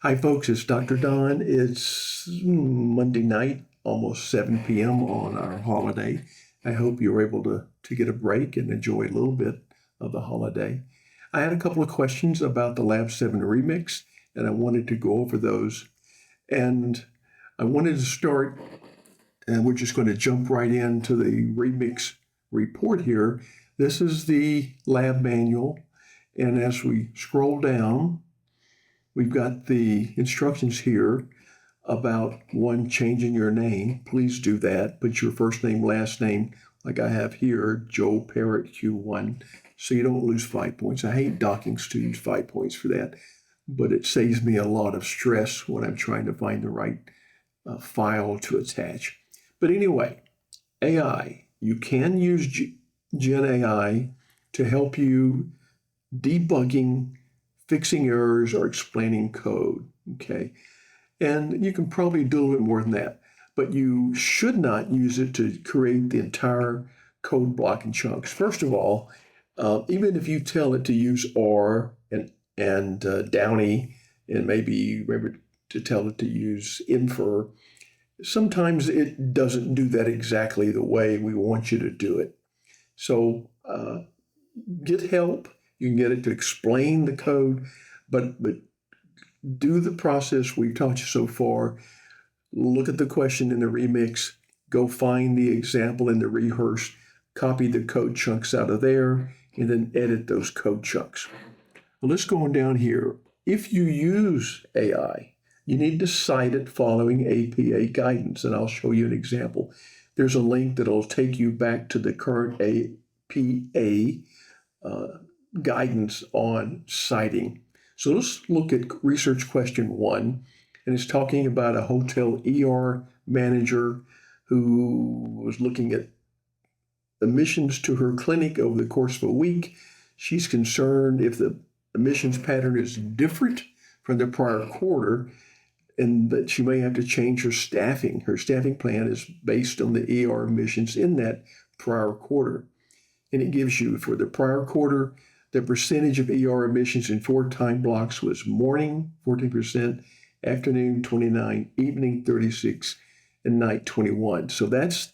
Hi, folks. It's Dr. Don. It's Monday night, almost 7 p.m. on our holiday. I hope you were able to get a break and enjoy a little bit of the holiday. I had a couple of questions about the Lab 7 remix, and I wanted to go over those. And I wanted to start, and we're just going to jump right into the remix report here. This is the lab manual, and as we scroll down, we've got the instructions here about one, changing your name. Please do that. Put your first name, last name, like I have here, Joe Parrott Q1, so you don't lose 5 points. I hate docking students 5 points for that, but it saves me a lot of stress when I'm trying to find the right file to attach. But anyway, AI. You can use Gen AI to help you debugging, fixing errors, or explaining code. Okay. And you can probably do a little bit more than that, but you should not use it to create the entire code block in chunks. First of all, even if you tell it to use R and Downy, and maybe remember to tell it to use infer, sometimes it doesn't do that exactly the way we want you to do it. So get help. You can get it to explain the code, but do the process we've taught you so far. Look at the question in the remix, go find the example in the rehearse, copy the code chunks out of there, and then edit those code chunks. Well, let's go on down here. If you use AI, you need to cite it following APA guidance, and I'll show you an example. There's a link that'll take you back to the current APA guidance on citing. So let's look at research question 1, and it's talking about a hotel ER manager who was looking at admissions to her clinic over the course of a week. She's concerned if the admissions pattern is different from the prior quarter and that she may have to change her staffing. Her staffing plan is based on the ER admissions in that prior quarter. And it gives you, for the prior quarter, the percentage of ER admissions in 4 time blocks was morning, 14%, afternoon, 29, evening, 36, and night, 21. So that's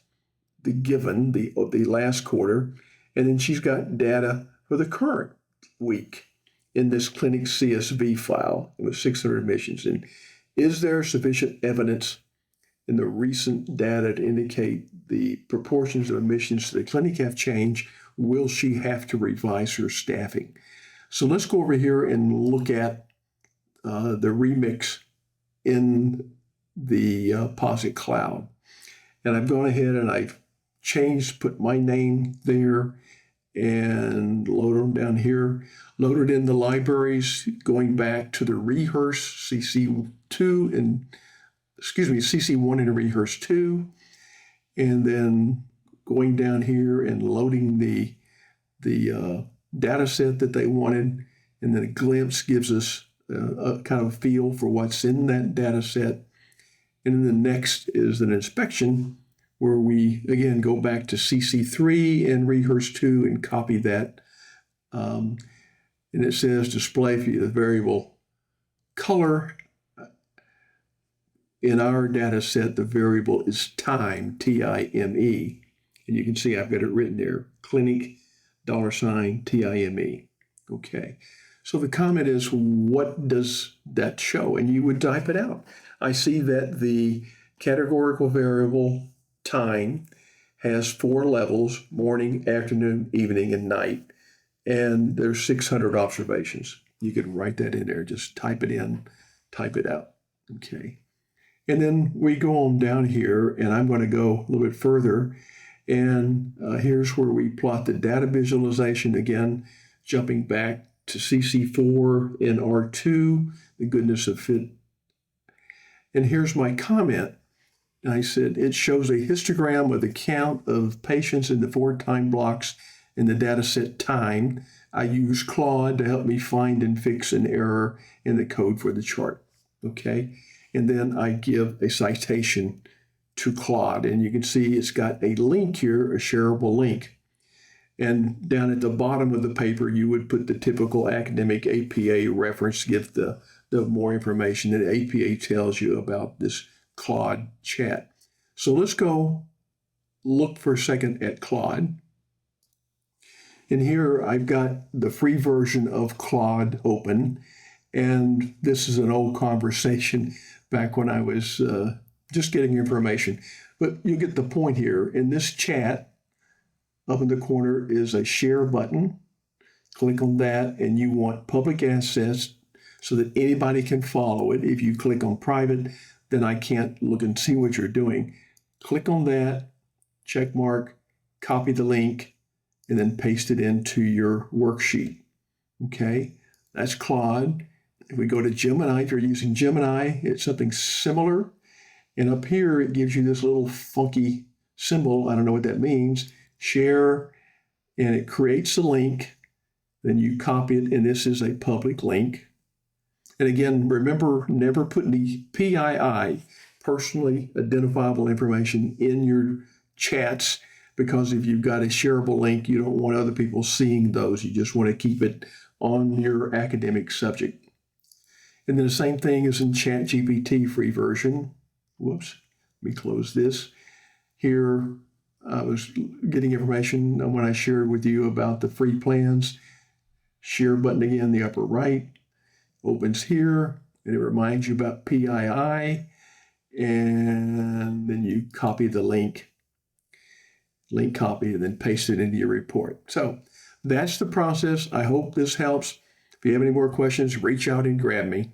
the given, the last quarter. And then she's got data for the current week in this clinic CSV file. It was 600 admissions. And is there sufficient evidence in the recent data to indicate the proportions of admissions to the clinic have changed? Will she have to revise her staffing? So let's go over here and look at the remix in the POSIT cloud. And I've gone ahead and I've changed, put my name there, and load them down here. Loaded in the libraries, going back to the rehearse CC1 and rehearse 2, and then going down here and loading the data set that they wanted, and then a glimpse gives us a kind of feel for what's in that data set. And then the next is an inspection where we, again, go back to CC3 and rehearse 2 and copy that. And it says display the variable color. In our data set, the variable is time, T-I-M-E. And you can see I've got it written there, clinic, $T-I-M-E. Okay. So the comment is, what does that show? And you would type it out. I see that the categorical variable time has 4 levels, morning, afternoon, evening, and night. And there's 600 observations. You can write that in there. Just type it in, type it out. Okay. And then we go on down here, and I'm going to go a little bit further. And here's where we plot the data visualization again, jumping back to CC4 in R2, the goodness of fit. And here's my comment. I said, it shows a histogram of the count of patients in the 4 time blocks in the data set time. I use Claude to help me find and fix an error in the code for the chart. Okay. And then I give a citation to Claude. And you can see it's got a link here, a shareable link. And down at the bottom of the paper, you would put the typical academic APA reference, give the the more information that APA tells you about this Claude chat. So let's go look for a second at Claude. And here I've got the free version of Claude open. And this is an old conversation back when I was just getting information. But you get the point here. In this chat, up in the corner is a share button. Click on that, and you want public access so that anybody can follow it. If you click on private, then I can't look and see what you're doing. Click on that, check mark, copy the link, and then paste it into your worksheet. Okay, that's Claude. If we go to Gemini, if you're using Gemini, it's something similar. And up here, it gives you this little funky symbol. I don't know what that means. Share, and it creates a link. Then you copy it, and this is a public link. And again, remember, never put any PII, personally identifiable information, in your chats, because if you've got a shareable link, you don't want other people seeing those. You just want to keep it on your academic subject. And then the same thing is in ChatGPT free version. Whoops, let me close this. Here, I was getting information when I shared with you about the free plans. Share button again in the upper right, opens here, and it reminds you about PII, and then you copy the link copy, and then paste it into your report. So that's the process. I hope this helps. If you have any more questions, reach out and grab me.